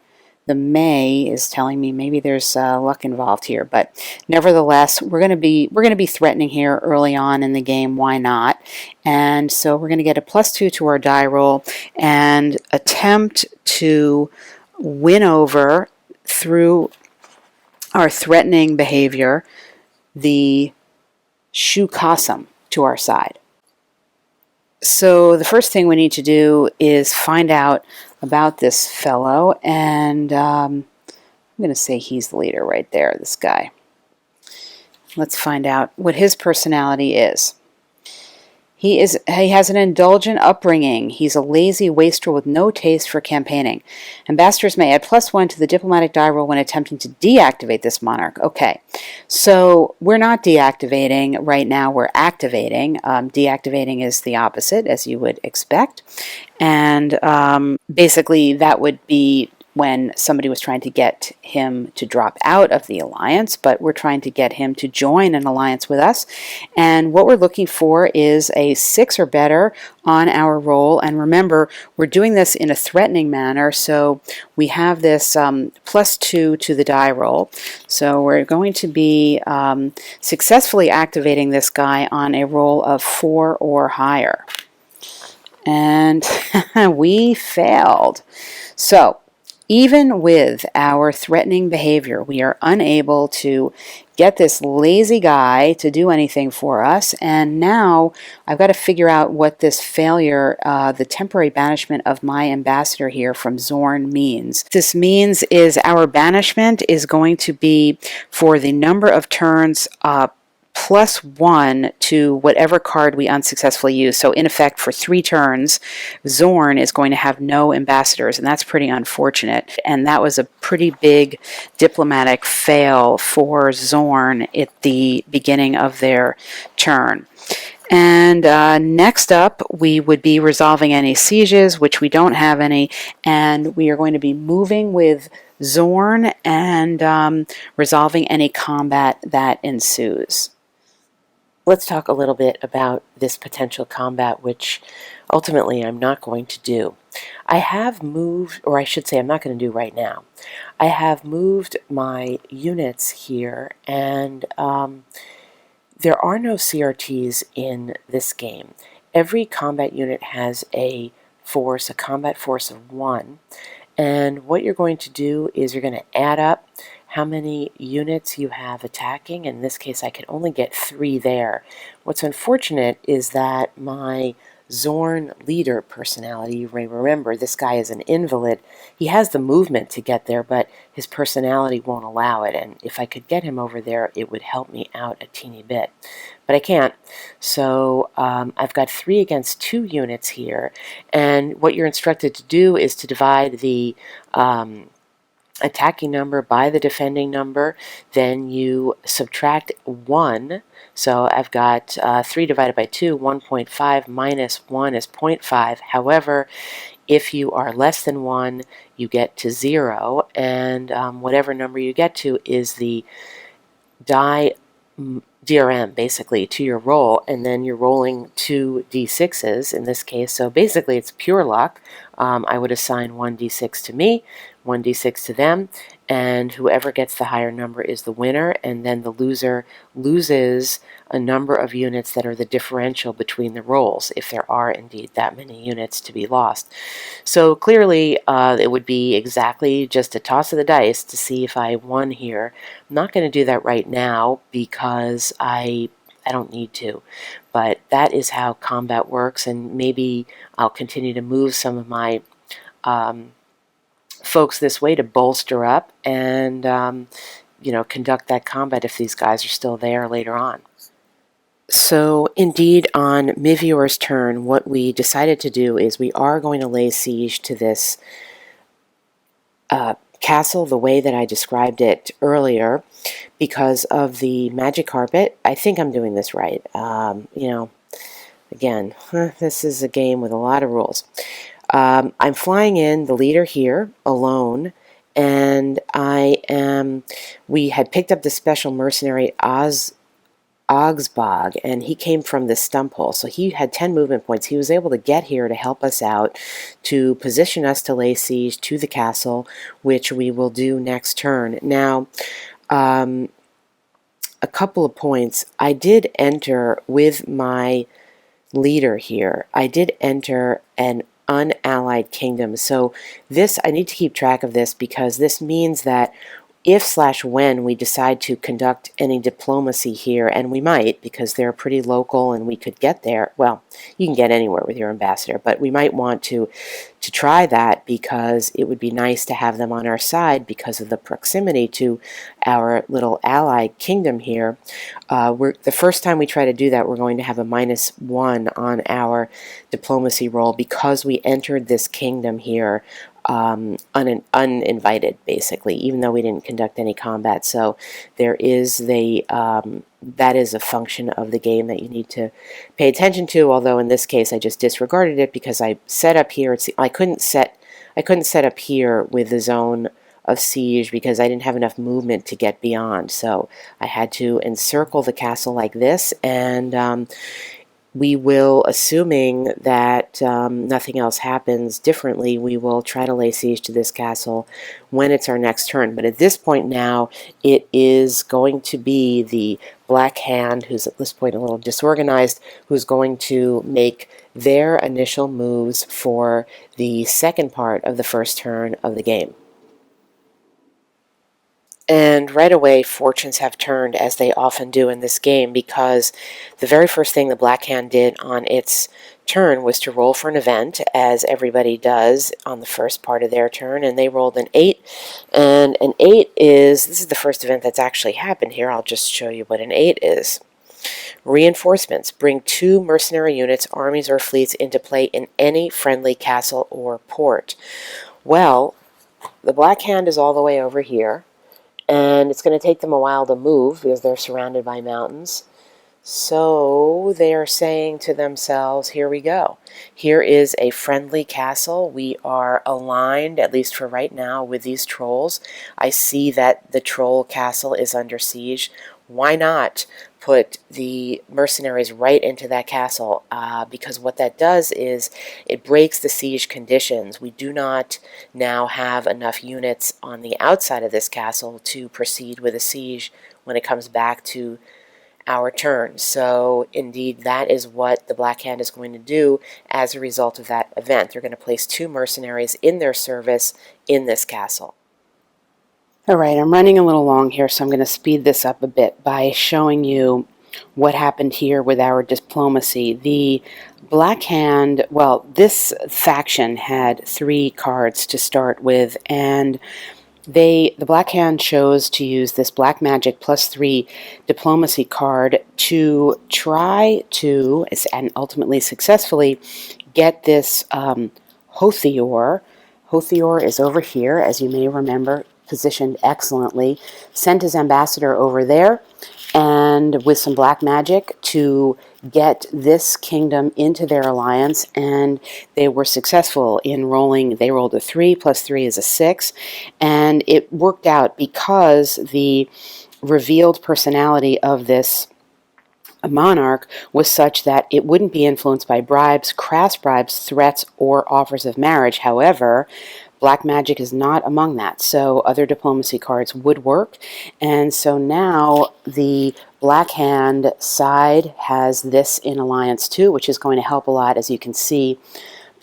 The May is telling me maybe there's luck involved here, but nevertheless, we're going to be threatening here early on in the game. Why not? And so we're going to get a +2 to our die roll and attempt to win over, through our threatening behavior, the Shu Kasum to our side. So the first thing we need to do is find out about this fellow, and I'm going to say he's the leader right there, this guy. Let's find out what his personality is. He has an indulgent upbringing. He's a lazy wastrel with no taste for campaigning. Ambassadors may add +1 to the diplomatic die roll when attempting to deactivate this monarch. Okay, so we're not deactivating right now, we're activating. Deactivating is the opposite, as you would expect. And basically that would be when somebody was trying to get him to drop out of the alliance, but we're trying to get him to join an alliance with us. And what we're looking for is a 6 or better on our roll. And remember, we're doing this in a threatening manner, so we have this +2 to the die roll. So we're going to be successfully activating this guy on a roll of 4 or higher. And we failed. So even with our threatening behavior, we are unable to get this lazy guy to do anything for us. And now I've got to figure out what this failure, the temporary banishment of my ambassador here from Zorn, means. This means is our banishment is going to be for the number of turns +1 to whatever card we unsuccessfully use. So in effect, for 3 turns, Zorn is going to have no ambassadors, and that's pretty unfortunate. And that was a pretty big diplomatic fail for Zorn at the beginning of their turn. And next up, we would be resolving any sieges, which we don't have any, and we are going to be moving with Zorn and resolving any combat that ensues. Let's talk a little bit about this potential combat, which ultimately I'm not going to do. I have moved, or I should say I'm not going to do right now. I have moved my units here, and there are no CRTs in this game. Every combat unit has a combat force of 1, and what you're going to do is you're going to add up how many units you have attacking. In this case, I can only get 3 there. What's unfortunate is that my Zorn leader personality, you may remember, this guy is an invalid. He has the movement to get there, but his personality won't allow it, and if I could get him over there, it would help me out a teeny bit. But I can't, so I've got 3 against 2 units here, and what you're instructed to do is to divide the attacking number by the defending number. Then you subtract 1. So I've got 3 divided by 2, 1.5 minus 1 is 0.5. However, if you are less than 1, you get to 0, and whatever number you get to is the die DRM, basically, to your roll, and then you're rolling 2 d6s in this case. So basically it's pure luck. I would assign 1 d6 to me, 1 d6 to them, and whoever gets the higher number is the winner, and then the loser loses a number of units that are the differential between the rolls, if there are indeed that many units to be lost. So clearly it would be exactly just a toss of the dice to see if I won here. I'm not going to do that right now because I don't need to, but that is how combat works, and maybe I'll continue to move some of my folks this way to bolster up and conduct that combat if these guys are still there later on. So indeed, on Mivior's turn, what we decided to do is we are going to lay siege to this castle the way that I described it earlier because of the magic carpet. I think I'm doing this right. Again, this is a game with a lot of rules. I'm flying in the leader here alone, and we had picked up the special mercenary Augsbog, and he came from the stump hole, so he had 10 movement points. He was able to get here to help us out, to position us to lay siege to the castle, which we will do next turn. Now, a couple of points. I did enter with my leader here. I did enter an unallied kingdom, so this, I need to keep track of this because this means that if/when we decide to conduct any diplomacy here, and we might because they're pretty local and we could get there, well, you can get anywhere with your ambassador, but we might want to try that because it would be nice to have them on our side because of the proximity to our little allied kingdom here. The first time we try to do that, we're going to have a -1 on our diplomacy roll because we entered this kingdom here uninvited, basically, even though we didn't conduct any combat. So there is that is a function of the game that you need to pay attention to, although in this case I just disregarded it because I set up here. I couldn't set up here with the zone of siege because I didn't have enough movement to get beyond, so I had to encircle the castle like this, and we will, assuming that nothing else happens differently, we will try to lay siege to this castle when it's our next turn. But at this point now, it is going to be the Black Hand, who's at this point a little disorganized, who's going to make their initial moves for the second part of the first turn of the game. And right away, fortunes have turned, as they often do in this game, because the very first thing the Black Hand did on its turn was to roll for an event, as everybody does on the first part of their turn, and they rolled an 8. And an 8 this is the first event that's actually happened here. I'll just show you what an 8 is. Reinforcements. Bring 2 mercenary units, armies, or fleets into play in any friendly castle or port. Well, the Black Hand is all the way over here, and it's going to take them a while to move because they're surrounded by mountains. So they are saying to themselves, here we go. Here is a friendly castle. We are aligned, at least for right now, with these trolls. I see that the troll castle is under siege. Why not put the mercenaries right into that castle? Because what that does is it breaks the siege conditions. We do not now have enough units on the outside of this castle to proceed with a siege when it comes back to our turn. So indeed, that is what the Black Hand is going to do as a result of that event. They're going to place 2 mercenaries in their service in this castle. All right, I'm running a little long here, so I'm going to speed this up a bit by showing you what happened here with our diplomacy. The Black Hand, well, this faction had 3 cards to start with, and the Black Hand chose to use this Black Magic +3 diplomacy card to try to, and ultimately successfully, get this Hothior. Hothior is over here, as you may remember, positioned excellently. Sent his ambassador over there, and with some black magic to get this kingdom into their alliance, and they were successful in rolling. They rolled a 3 + 3 is a 6, and it worked out because the revealed personality of this monarch was such that it wouldn't be influenced by bribes, crass bribes, threats, or offers of marriage. However, black magic is not among that, so other diplomacy cards would work. And so now the Black Hand side has this in alliance too, which is going to help a lot, as you can see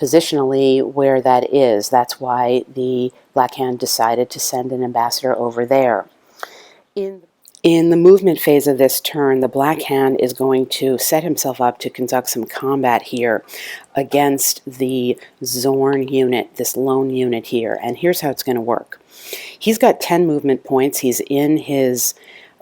positionally where that is. That's why the Black Hand decided to send an ambassador over there. In the movement phase of this turn, the Black Hand is going to set himself up to conduct some combat here against the Zorn unit, this lone unit here. And here's how it's going to work. He's got 10 movement points. He's in his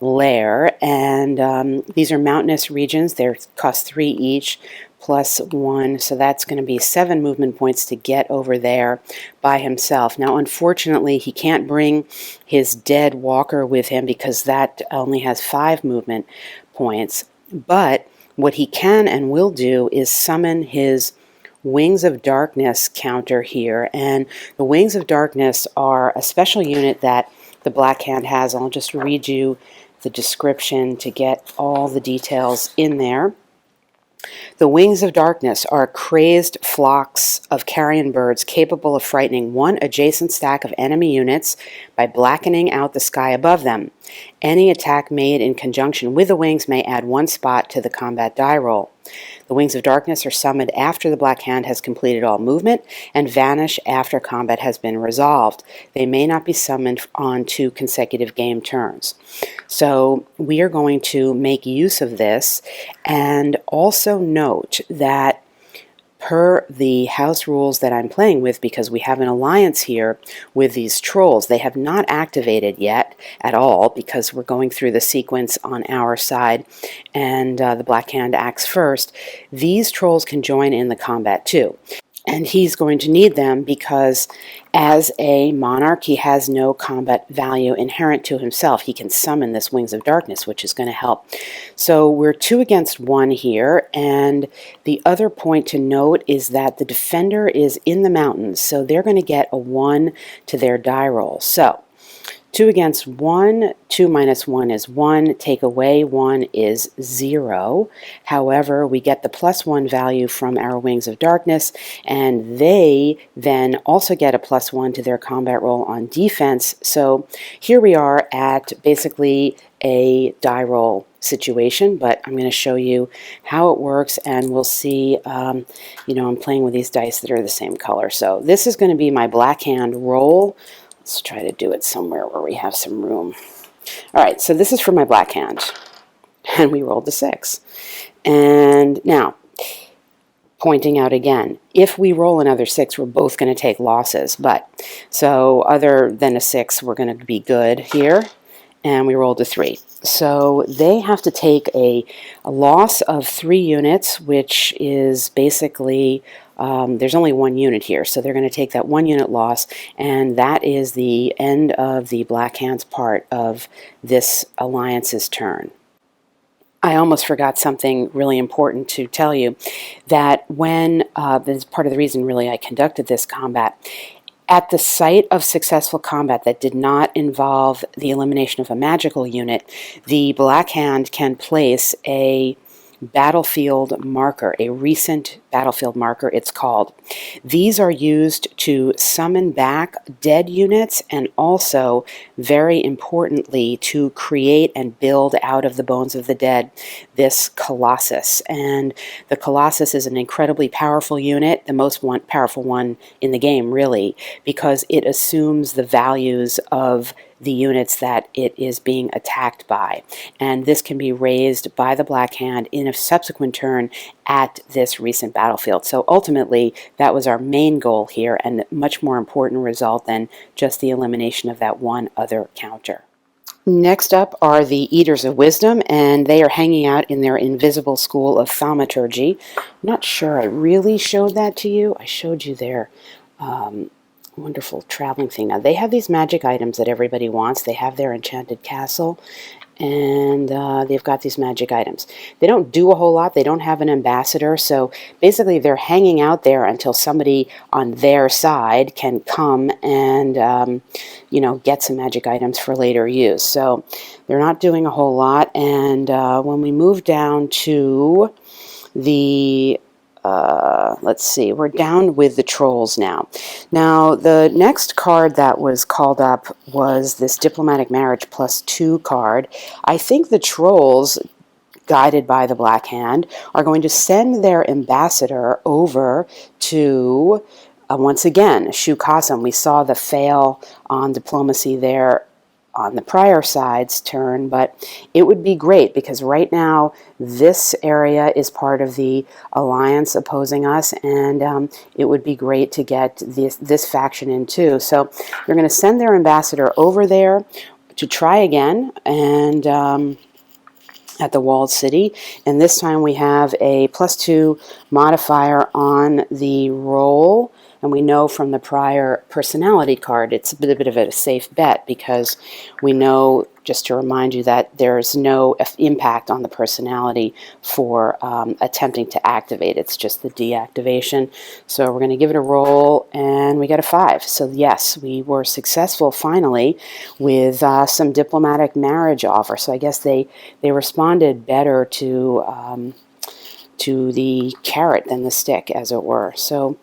lair, and these are mountainous regions. They cost 3 each, +1, so that's going to be 7 movement points to get over there by himself. Now, unfortunately, he can't bring his dead walker with him because that only has 5 movement points. But what he can and will do is summon his Wings of Darkness counter here, and the Wings of Darkness are a special unit that the Black Hand has. I'll just read you the description to get all the details in there. The Wings of Darkness are crazed flocks of carrion birds capable of frightening one adjacent stack of enemy units by blackening out the sky above them. Any attack made in conjunction with the wings may add 1 spot to the combat die roll. The Wings of Darkness are summoned after the Black Hand has completed all movement and vanish after combat has been resolved. They may not be summoned on 2 consecutive game turns. So we are going to make use of this, and also note that per the house rules that I'm playing with, because we have an alliance here with these trolls, they have not activated yet at all because we're going through the sequence on our side, and the Black Hand acts first. These trolls can join in the combat too. And he's going to need them because as a monarch, he has no combat value inherent to himself. He can summon this Wings of Darkness, which is going to help. So we're 2 against 1 here. And the other point to note is that the defender is in the mountains. So they're going to get a 1 to their die roll. So 2 against 1, 2 minus 1 is 1, take away 1 is 0. However, we get the +1 value from our Wings of Darkness, and they then also get a +1 to their combat roll on defense. So here we are at basically a die roll situation, but I'm going to show you how it works, and we'll see, I'm playing with these dice that are the same color. So this is going to be my Black Hand roll. Let's try to do it somewhere where we have some room. All right, so this is for my Black Hand, and we rolled a 6. And now, pointing out again, if we roll another 6, we're both going to take losses. But so other than a 6, we're going to be good here, and we rolled a 3. So they have to take a loss of 3 units, which is basically there's only 1 unit here, so they're going to take that 1 unit loss, and that is the end of the Black Hand's part of this alliance's turn. I almost forgot something really important to tell you, that when, this is part of the reason really I conducted this combat, at the site of successful combat that did not involve the elimination of a magical unit, the Black Hand can place a battlefield marker, a recent battlefield marker, it's called. These are used to summon back dead units and also, very importantly, to create and build out of the bones of the dead this Colossus. And the Colossus is an incredibly powerful unit, the most powerful one in the game, really, because it assumes the values of the units that it is being attacked by. And this can be raised by the Black Hand in a subsequent turn at this recent battlefield. So ultimately, that was our main goal here, and a much more important result than just the elimination of that one other counter. Next up are the Eaters of Wisdom, and they are hanging out in their invisible school of thaumaturgy. I'm not sure I really showed that to you. I showed you their wonderful traveling thing. Now, they have these magic items that everybody wants. They have their enchanted castle, and they've got these magic items. They don't do a whole lot. They don't have an ambassador, so basically they're hanging out there until somebody on their side can come and get some magic items for later use. So they're not doing a whole lot. And when we move down to the let's see, we're down with the trolls now. Now, the next card that was called up was this Diplomatic Marriage +2 card. I think the trolls, guided by the Black Hand, are going to send their ambassador over to, once again, Shukasam. We saw the fail on diplomacy there on the prior side's turn, but it would be great because right now this area is part of the alliance opposing us, and it would be great to get this faction in too. So they're going to send their ambassador over there to try again, and at the walled city, and this time we have a +2 modifier on the roll. And we know from the prior personality card, it's a bit of a safe bet because we know, just to remind you, that there's no impact on the personality for attempting to activate. It's just the deactivation. So we're going to give it a roll, and we got a 5. So yes, we were successful finally with some diplomatic marriage offer. So I guess they responded better to the carrot than the stick, as it were. So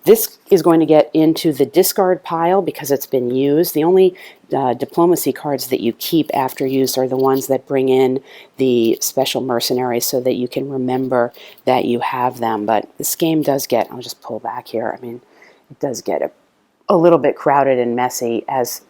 this is going to get into the discard pile because it's been used. The only diplomacy cards that you keep after use are the ones that bring in the special mercenaries so that you can remember that you have them. But this game does get, I'll just pull back here, I mean, it does get a little bit crowded and messy as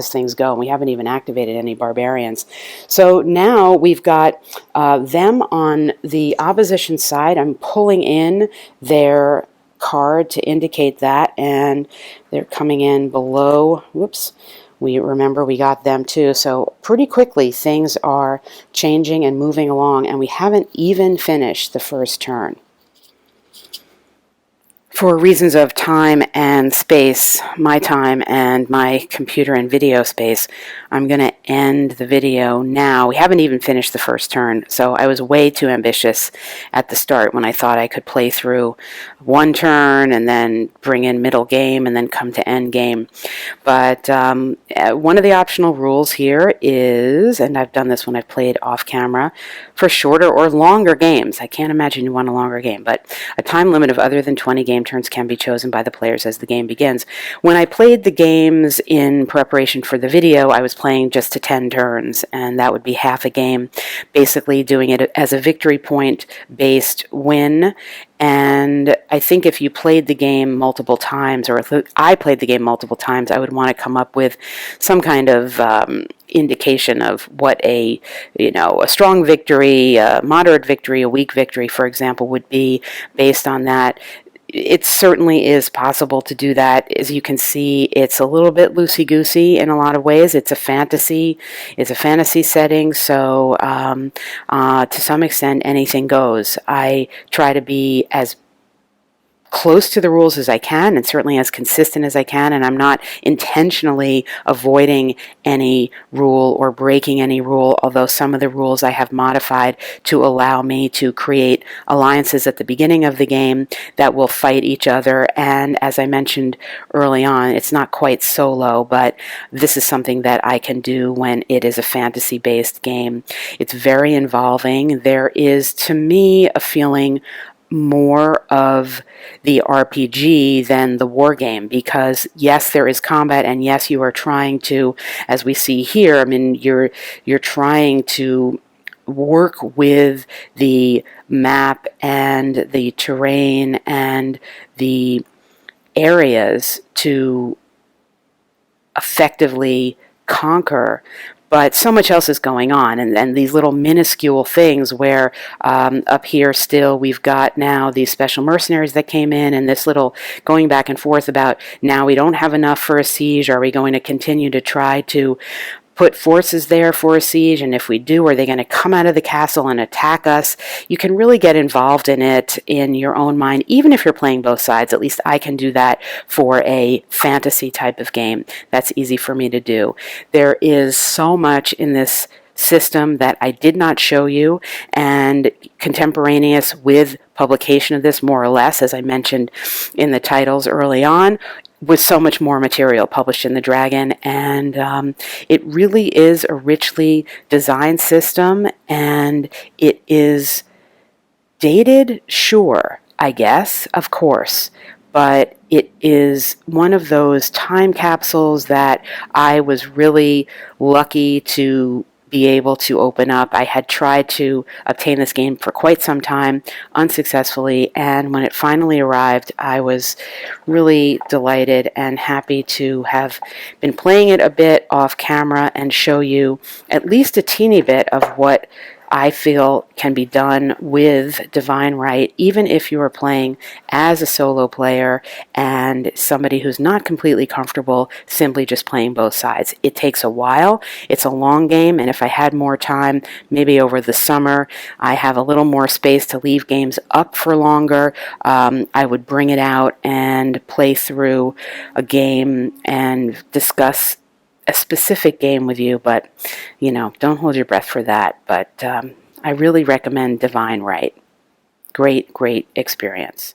things go. We haven't even activated any barbarians. So now we've got them on the opposition side. I'm pulling in their card to indicate that, and they're coming in below. Whoops. We remember we got them too. So pretty quickly things are changing and moving along, and we haven't even finished the first turn. For reasons of time and space, my time and my computer and video space, I'm going to end the video now. We haven't even finished the first turn, so I was way too ambitious at the start when I thought I could play through one turn and then bring in middle game and then come to end game. But one of the optional rules here is, and I've done this when I've played off camera, for shorter or longer games. I can't imagine you want a longer game, but a time limit of other than 20 game turns can be chosen by the players as the game begins. When I played the games in preparation for the video, I was playing just to 10 turns, and that would be half a game, basically doing it as a victory point based win. And I think if you played the game multiple times, or if I played the game multiple times, I would want to come up with some kind of indication of what a strong victory, a moderate victory, a weak victory, for example, would be based on that. It certainly is possible to do that. As you can see, it's a little bit loosey-goosey in a lot of ways. It's a fantasy setting, so to some extent, anything goes. I try to be as close to the rules as I can, and certainly as consistent as I can, and I'm not intentionally avoiding any rule or breaking any rule, although some of the rules I have modified to allow me to create alliances at the beginning of the game that will fight each other. And as I mentioned early on, it's not quite solo, but this is something that I can do when it is a fantasy-based game. It's very involving. There is, to me, a feeling more of the RPG than the war game, because yes, there is combat, and yes, you are trying to, as we see here, I mean, you're trying to work with the map and the terrain and the areas to effectively conquer. But so much else is going on, and these little minuscule things where up here still we've got now these special mercenaries that came in, and this little going back and forth about now we don't have enough for a siege. Are we going to continue to try to put forces there for a siege, and if we do, are they going to come out of the castle and attack us? You can really get involved in it in your own mind, even if you're playing both sides. At least I can do that for a fantasy type of game. That's easy for me to do. There is so much in this system that I did not show you, and contemporaneous with publication of this, more or less, as I mentioned in the titles early on, with so much more material published in the Dragon, and it really is a richly designed system, and it is dated, sure, I guess, of course, but it is one of those time capsules that I was really lucky to be able to open up. I had tried to obtain this game for quite some time, unsuccessfully, and when it finally arrived, I was really delighted and happy to have been playing it a bit off camera and show you at least a teeny bit of what I feel can be done with Divine Right, even if you are playing as a solo player and somebody who's not completely comfortable simply just playing both sides. It takes a while. It's a long game, and if I had more time, maybe over the summer, I have a little more space to leave games up for longer, I would bring it out and play through a game and discuss a specific game with you, but don't hold your breath for that. But I really recommend Divine Right. Great, great experience.